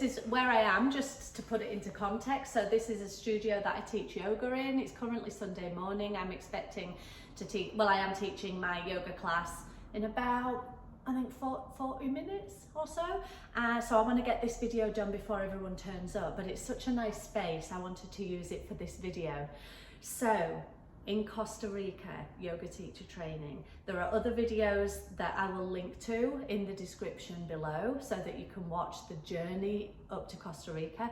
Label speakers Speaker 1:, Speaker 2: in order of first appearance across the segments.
Speaker 1: is where I am, just to put it into context. So this is a studio that I teach yoga in. It's currently Sunday morning. I'm expecting to teach, well, I am teaching my yoga class in about, I think 40 minutes or so. So I want to get this video done before everyone turns up, but it's such a nice space. I wanted to use it for this video. So in Costa Rica, yoga teacher training. There are other videos that I will link to in the description below so that you can watch the journey up to Costa Rica.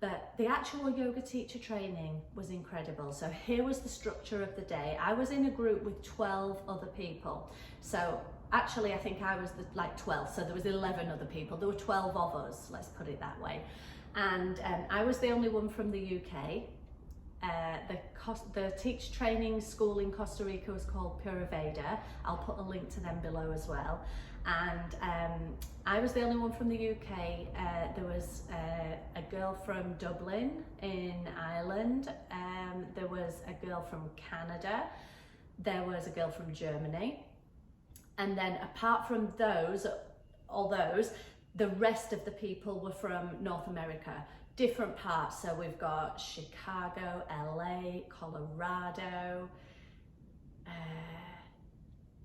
Speaker 1: But the actual yoga teacher training was incredible. So here was the structure of the day. I was in a group with 12 other people. So actually I think I was the 12th, so there was 11 other people. There were 12 of us, let's put it that way. And I was the only one from the UK. The teacher training school in Costa Rica was called Pura Veda. I'll put a link to them below as well. And I was the only one from the UK. There was a girl from Dublin in Ireland. There was a girl from Canada. There was a girl from Germany. And then apart from all those, the rest of the people were from North America. Different parts, so we've got Chicago, LA, Colorado,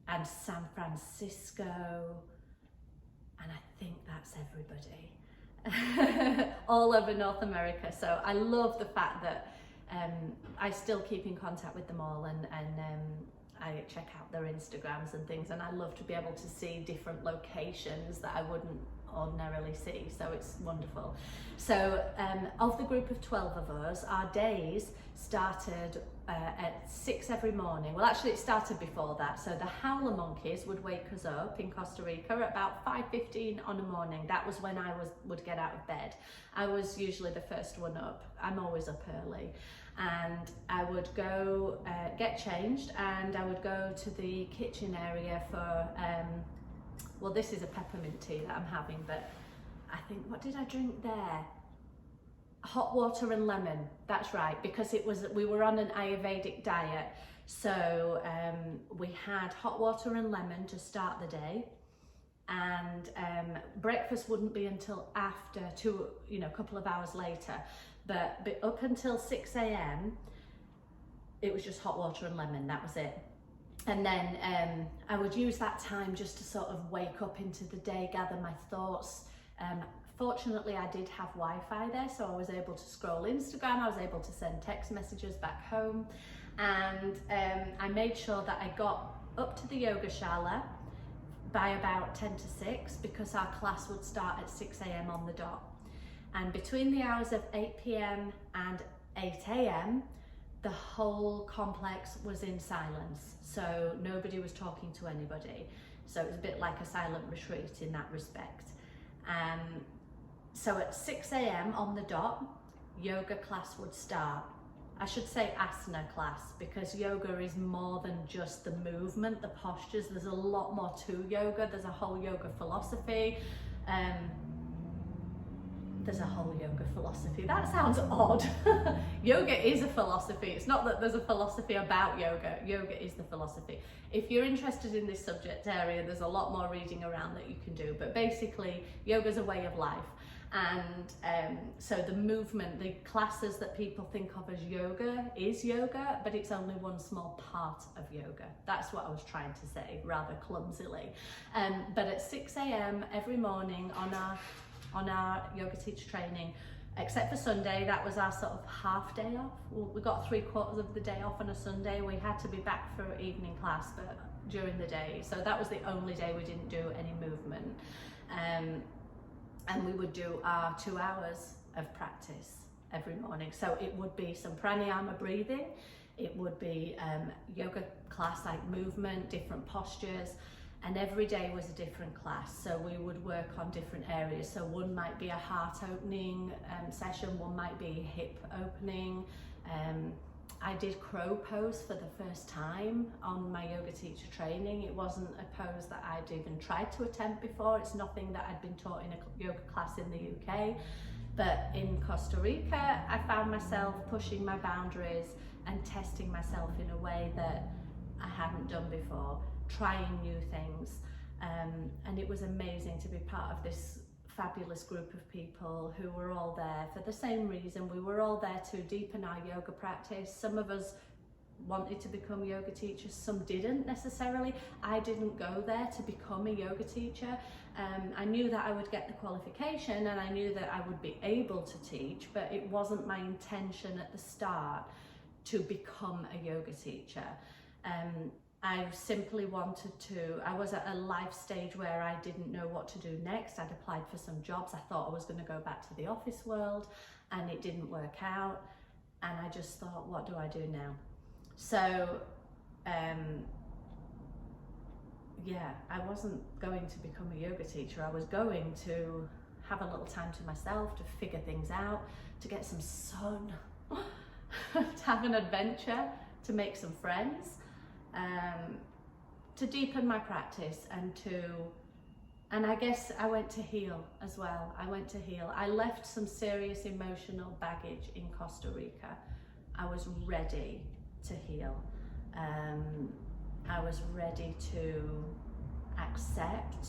Speaker 1: and San Francisco, and I think that's everybody. All over North America. So I love the fact that I still keep in contact with them all, and I check out their Instagrams and things, and I love to be able to see different locations that I wouldn't ordinarily see, so it's wonderful. So of the group of 12 of us, our days started at 6 every morning. Well, actually it started before that. So the howler monkeys would wake us up in Costa Rica at about 5:15 on a morning. That was when I would get out of bed. I was usually the first one up. I'm always up early. And I would go get changed, and I would go to the kitchen area for well, this is a peppermint tea that I'm having, but I think, what did I drink there? Hot water and lemon, that's right, because we were on an Ayurvedic diet. So we had hot water and lemon to start the day, and breakfast wouldn't be until after a couple of hours later. But up until 6 a.m, it was just hot water and lemon, that was it. And then I would use that time just to sort of wake up into the day, gather my thoughts. Fortunately, I did have Wi-Fi there, so I was able to scroll Instagram, I was able to send text messages back home. And I made sure that I got up to the yoga shala by about 10 to 6, because our class would start at 6 a.m. on the dot. And between the hours of 8 p.m. and 8 a.m, the whole complex was in silence. So nobody was talking to anybody. So it was a bit like a silent retreat in that respect. So at 6 a.m. on the dot, yoga class would start. I should say asana class, because yoga is more than just the movement, the postures. There's a lot more to yoga. There's a whole yoga philosophy. There's a whole yoga philosophy. That sounds odd. Yoga is a philosophy. It's not that there's a philosophy about yoga. Yoga is the philosophy. If you're interested in this subject area, there's a lot more reading around that you can do. But basically, yoga is a way of life. And so the movement, the classes that people think of as yoga is yoga, but it's only one small part of yoga. That's what I was trying to say, rather clumsily. But at 6 a.m. every morning on our yoga teacher training, except for Sunday, that was our sort of half day off. We got 3/4 of the day off on a Sunday. We had to be back for evening class, but during the day. So that was the only day we didn't do any movement. And we would do our 2 hours of practice every morning. So it would be some pranayama breathing. It would be yoga class like movement, different postures. And every day was a different class, so we would work on different areas. So one might be a heart opening session, one might be hip opening. I did crow pose for the first time on my yoga teacher training. It wasn't a pose that I'd even tried to attempt before. It's nothing that I'd been taught in a yoga class in the UK. But in Costa Rica, I found myself pushing my boundaries and testing myself in a way that I hadn't done before, trying new things. And it was amazing to be part of this fabulous group of people who were all there for the same reason. We were all there to deepen our yoga practice. Some of us wanted to become yoga teachers, some didn't necessarily. I didn't go there to become a yoga teacher. I knew that I would get the qualification and I knew that I would be able to teach, but it wasn't my intention at the start to become a yoga teacher. I simply wanted to, I was at a life stage where I didn't know what to do next. I'd applied for some jobs. I thought I was going to go back to the office world and it didn't work out. And I just thought, what do I do now? So, yeah, I wasn't going to become a yoga teacher. I was going to have a little time to myself, to figure things out, to get some sun, to have an adventure, to make some friends. To deepen my practice and I guess I went to heal as well. I left some serious emotional baggage in Costa Rica. I was ready to heal. I was ready to accept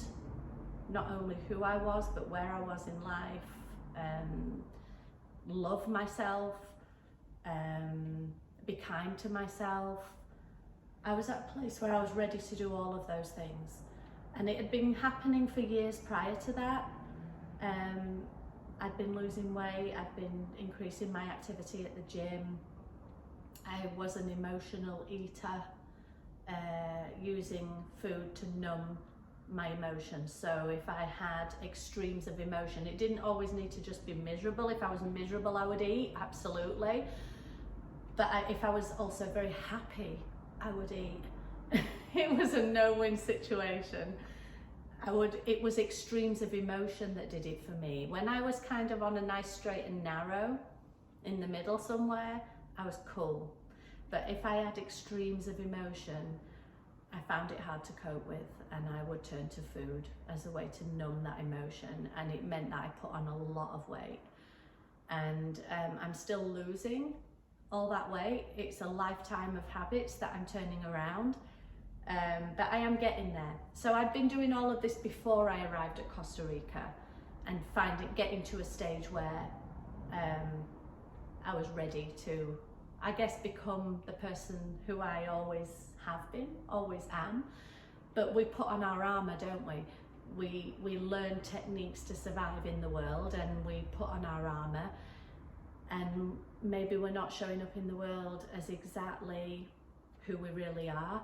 Speaker 1: not only who I was, but where I was in life, love myself, be kind to myself. I was at a place where I was ready to do all of those things. And it had been happening for years prior to that. I'd been losing weight, I'd been increasing my activity at the gym. I was an emotional eater, using food to numb my emotions. So if I had extremes of emotion, it didn't always need to just be miserable. If I was miserable, I would eat, absolutely. But if I was also very happy, I would eat. It was a no-win situation. It was extremes of emotion that did it for me. When I was kind of on a nice straight and narrow, in the middle somewhere, I was cool. But if I had extremes of emotion, I found it hard to cope with, and I would turn to food as a way to numb that emotion, and it meant that I put on a lot of weight. And I'm still losing all that weight. It's a lifetime of habits that I'm turning around, but I am getting there. So I'd been doing all of this before I arrived at Costa Rica, and getting to a stage where I was ready to, I guess, become the person who I always have been, always am. But we put on our armour, don't we? We learn techniques to survive in the world, and we put on our armour, and maybe we're not showing up in the world as exactly who we really are.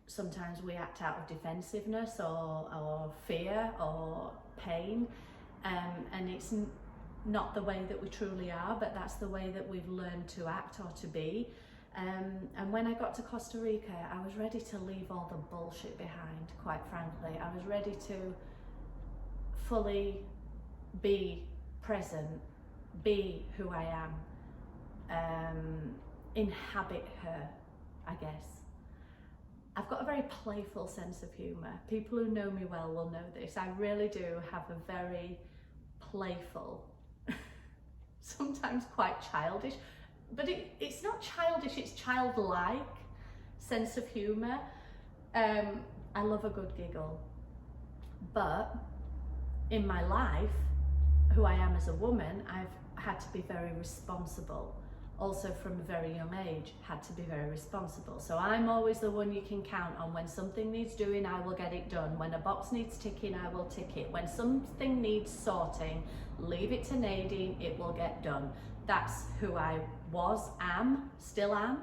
Speaker 1: Sometimes we act out of defensiveness or fear or pain, and it's not the way that we truly are, but that's the way that we've learned to act or to be. And when I got to Costa Rica, I was ready to leave all the bullshit behind, quite frankly. I was ready to fully be present, be who I am, inhabit her, I guess. I've got a very playful sense of humour. People who know me well will know this. I really do have a very playful, sometimes quite childish, but it's not childish, it's childlike sense of humour. I love a good giggle. But in my life, who I am as a woman, I've had to be very responsible. Also from a very young age, had to be very responsible. So I'm always the one you can count on. When something needs doing, I will get it done. When a box needs ticking, I will tick it. When something needs sorting, leave it to Nadine, it will get done. That's who I was, am, still am.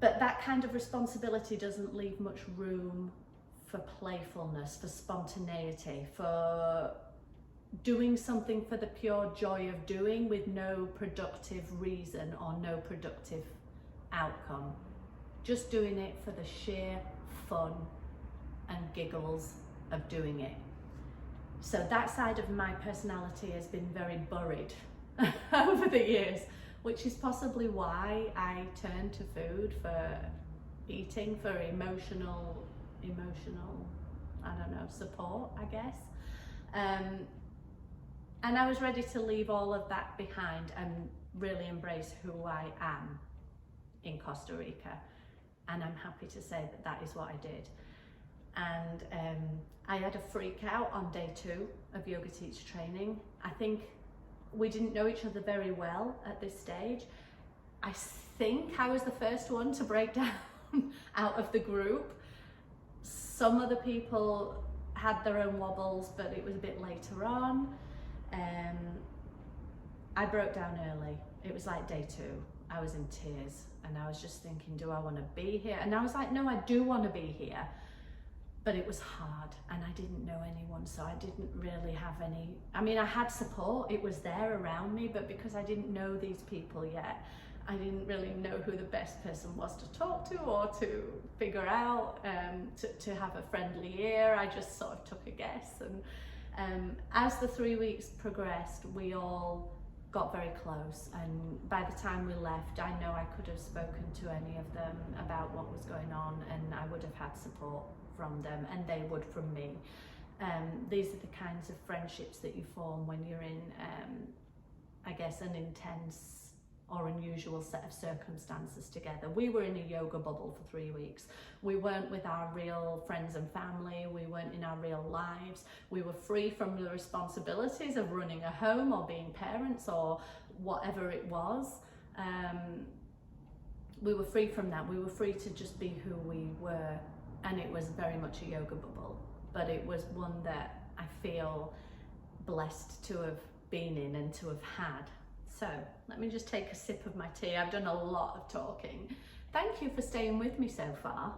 Speaker 1: But that kind of responsibility doesn't leave much room for playfulness, for spontaneity, for doing something for the pure joy of doing with no productive reason or no productive outcome. Just doing it for the sheer fun and giggles of doing it. So that side of my personality has been very buried over the years, which is possibly why I turn to food for eating, for emotional, I don't know, support, I guess. And I was ready to leave all of that behind and really embrace who I am in Costa Rica. And I'm happy to say that that is what I did. and I had a freak out on day 2 of yoga teacher training. I think we didn't know each other very well at this stage. I think I was the first one to break down out of the group. Some other people had their own wobbles, but it was a bit later on. I broke down early. It was like day 2. I was in tears and I was just thinking, do I want to be here? And I was like, no, I do want to be here. But it was hard and I didn't know anyone, so I didn't really have any, I mean, I had support, it was there around me, but because I didn't know these people yet, I didn't really know who the best person was to talk to or to figure out, to have a friendly ear. I just sort of took a guess. And as the 3 weeks progressed, we all got very close, and by the time we left, I know I could have spoken to any of them about what was going on, and I would have had support from them, and they would from me. These are the kinds of friendships that you form when you're in, I guess, an intense or unusual set of circumstances together. We were in a yoga bubble for 3 weeks. We weren't with our real friends and family. We weren't in our real lives. We were free from the responsibilities of running a home or being parents or whatever it was. We were free from that. We were free to just be who we were. And it was very much a yoga bubble, but it was one that I feel blessed to have been in and to have had. So let me just take a sip of my tea. I've done a lot of talking. Thank you for staying with me so far.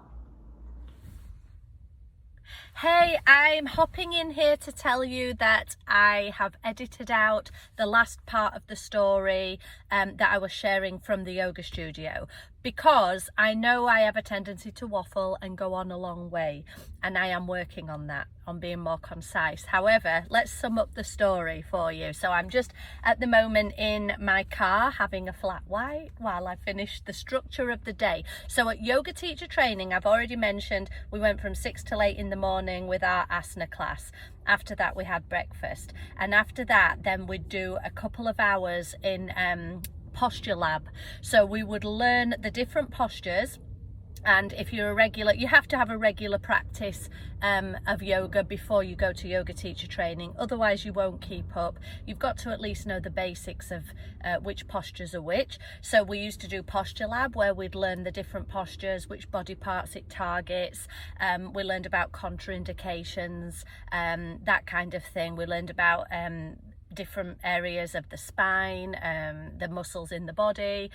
Speaker 1: Hey, I'm hopping in here to tell you that I have edited out the last part of the story that I was sharing from the yoga studio, because I know I have a tendency to waffle and go on a long way, and I am working on that, on being more concise. However, let's sum up the story for you. So I'm just at the moment in my car having a flat white while I finish the structure of the day. So at yoga teacher training, I've already mentioned we went from 6 till 8 in the morning with our Asana class. After that we had breakfast, and after that then we'd do a couple of hours in posture lab. So we would learn the different postures, and if you're a regular, you have to have a regular practice of yoga before you go to yoga teacher training, otherwise you won't keep up. You've got to at least know the basics of which postures are which. So we used to do posture lab, where we'd learn the different postures, which body parts it targets. We learned about contraindications, that kind of thing. We learned about different areas of the spine, the muscles in the body,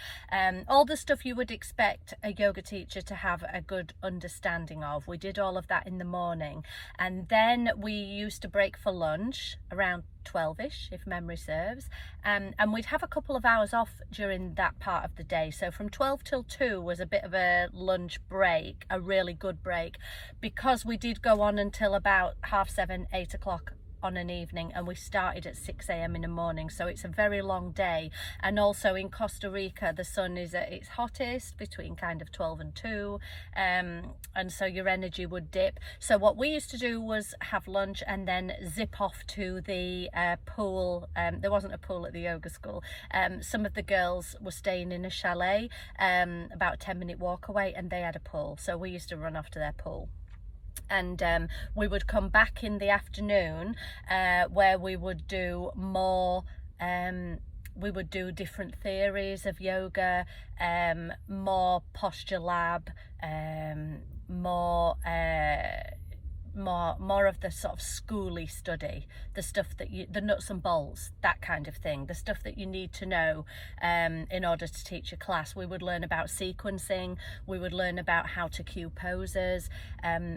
Speaker 1: all the stuff you would expect a yoga teacher to have a good understanding of. We did all of that in the morning, and then we used to break for lunch around 12ish, if memory serves, and we'd have a couple of hours off during that part of the day. So from 12 till 2 was a bit of a lunch break, a really good break, because we did go on until about 7:30, 8 o'clock on an evening, and we started at 6 a.m. in the morning. So it's a very long day. And also in Costa Rica, the sun is at its hottest between kind of 12 and 2, and so your energy would dip. So what we used to do was have lunch and then zip off to the pool. There wasn't a pool at the yoga school. Some of the girls were staying in a chalet about a 10-minute walk away, and they had a pool, so we used to run off to their pool. And we would come back in the afternoon, where we would do more, we would do different theories of yoga, more posture lab, more of the sort of schooly study, the stuff that the nuts and bolts, that kind of thing, the stuff that you need to know in order to teach a class. We would learn about sequencing, we would learn about how to cue poses,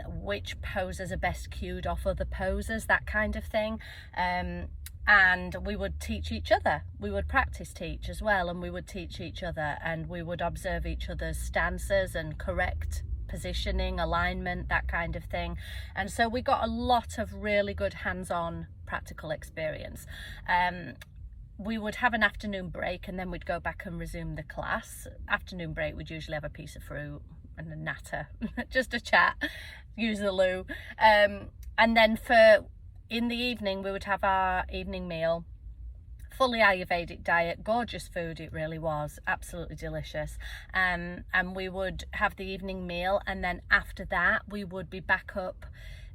Speaker 1: which poses are best cued off other poses, that kind of thing. And we would teach each other. We would practice teach as well, and we would teach each other, and we would observe each other's stances and correct positioning, alignment, that kind of thing. And so we got a lot of really good hands-on practical experience. We would have an afternoon break, and then we'd go back and resume the class. Afternoon break, we'd usually have a piece of fruit and a natter, just a chat, use the loo. And then in the evening, we would have our evening meal. fully Ayurvedic diet, gorgeous food, it really was, absolutely delicious. And we would have the evening meal, and then after that we would be back up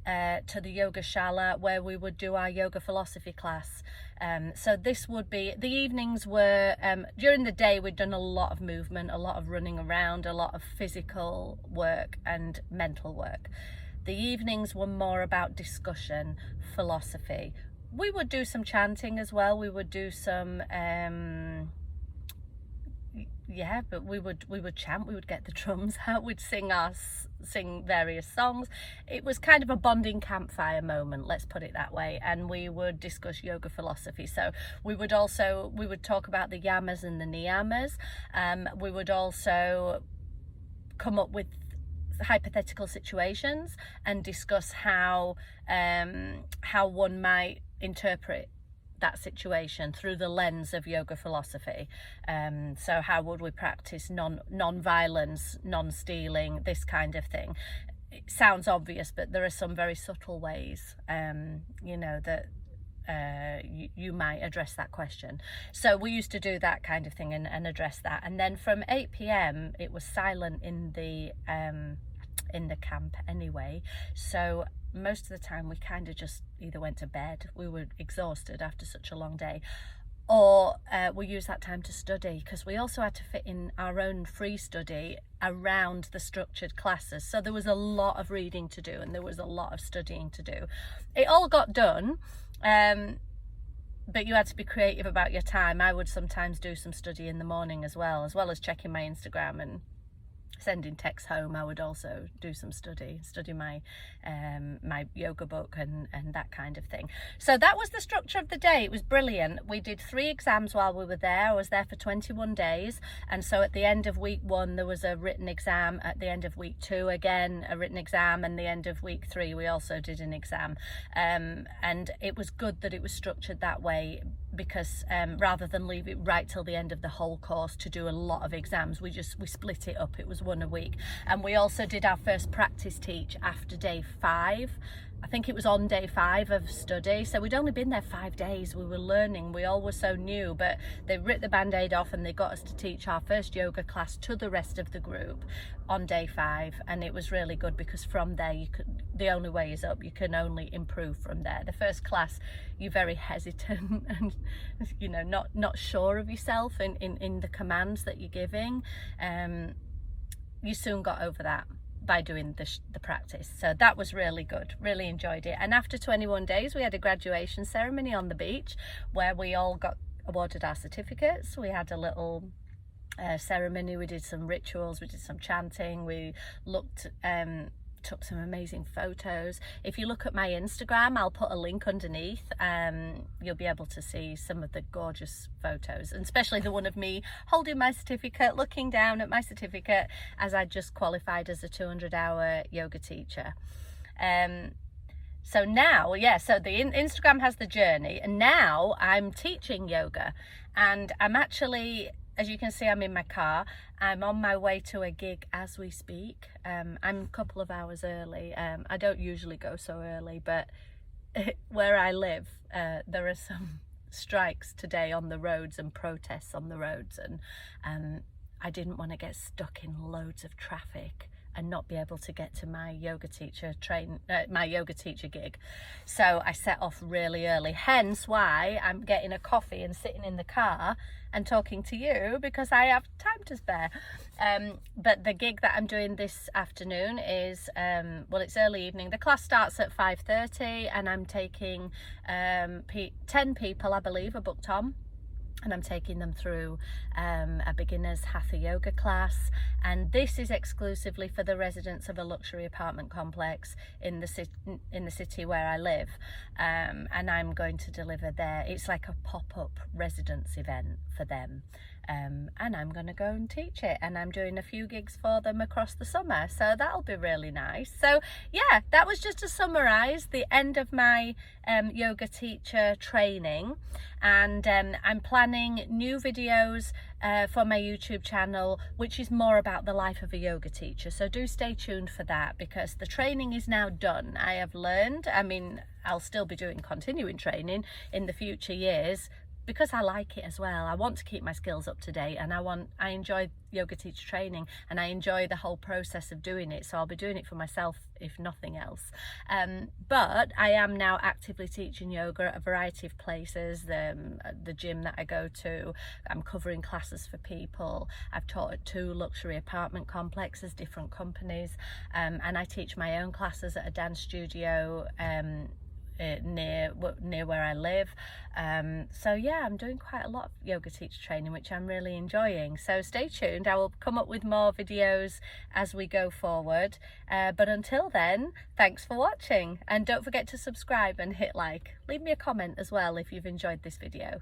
Speaker 1: to the yoga shala, where we would do our yoga philosophy class. So this would be, the evenings were, during the day we'd done a lot of movement, a lot of running around, a lot of physical work and mental work. The evenings were more about discussion, philosophy. We would do some chanting as well. We would do some but we would chant, we would get the drums out, we'd sing various songs. It was kind of a bonding campfire moment, let's put it that way, and we would discuss yoga philosophy. So we would talk about the yamas and the niyamas. We would also come up with hypothetical situations and discuss how one might interpret that situation through the lens of yoga philosophy. So how would we practice non-violence, non-stealing, this kind of thing? It sounds obvious, but there are some very subtle ways, that you might address that question. So we used to do that kind of thing and address that. And then from 8 p.m. it was silent in the camp anyway. So most of the time we kind of just either went to bed, we were exhausted after such a long day, or we used that time to study, because we also had to fit in our own free study around the structured classes. So there was a lot of reading to do and there was a lot of studying to do. It all got done, but you had to be creative about your time. I would sometimes do some study in the morning as well as checking my Instagram and sending texts home. I would also do some study my my yoga book and that kind of thing. So that was the structure of the day. It was brilliant. We did 3 exams while we were there. I was there for 21 days, and so at the end of week 1 there was a written exam, at the end of week 2 again a written exam, and the end of week 3 we also did an exam. And it was good that it was structured that way, because rather than leave it right till the end of the whole course to do a lot of exams, we split it up. It was 1 a week. And we also did our first practice teach after day 5. I think it was on day 5 of study. So we'd only been there 5 days. We were learning. We all were so new, but they ripped the band-aid off and they got us to teach our first yoga class to the rest of the group on day 5. And it was really good, because from there the only way is up. You can only improve from there. The first class you're very hesitant and not sure of yourself in the commands that you're giving. You soon got over that by doing the practice. So that was really good, really enjoyed it. And after 21 days we had a graduation ceremony on the beach where we all got awarded our certificates. We had a little ceremony, we did some rituals, we did some chanting, we took some amazing photos. If you look at my Instagram, I'll put a link underneath. You'll be able to see some of the gorgeous photos, and especially the one of me holding my certificate, looking down at my certificate, as I just qualified as a 200-hour yoga teacher. So now, so the Instagram has the journey, and now I'm teaching yoga, and I'm actually, as you can see, I'm in my car. I'm on my way to a gig as we speak. I'm a couple of hours early. I don't usually go so early, but where I live, there are some strikes today on the roads and protests on the roads, and I didn't want to get stuck in loads of traffic and not be able to get to my yoga teacher gig. So I set off really early, hence why I'm getting a coffee and sitting in the car and talking to you, because I have time to spare. But the gig that I'm doing this afternoon is, it's early evening. The class starts at 5:30 and I'm taking 10 people, I believe, are booked on. And I'm taking them through a beginner's hatha yoga class, and this is exclusively for the residents of a luxury apartment complex in the city where I live, and I'm going to deliver there. It's like a pop-up residence event for them, and I'm going to go and teach it, and I'm doing a few gigs for them across the summer, so that'll be really nice. So yeah, that was just to summarize the end of my yoga teacher training, and I'm planning new videos for my YouTube channel, which is more about the life of a yoga teacher. So do stay tuned for that, because the training is now done. I have learned, I'll still be continuing training in the future years, because I like it as well. I want to keep my skills up to date, and I enjoy yoga teacher training, and I enjoy the whole process of doing it, so I'll be doing it for myself if nothing else. But I am now actively teaching yoga at a variety of places. The gym that I go to, I'm covering classes for people. I've taught at 2 luxury apartment complexes, different companies, and I teach my own classes at a dance studio near where I live. So yeah, I'm doing quite a lot of yoga teacher training, which I'm really enjoying. So stay tuned, I will come up with more videos as we go forward. But until then, thanks for watching, and don't forget to subscribe and hit like. Leave me a comment as well if you've enjoyed this video.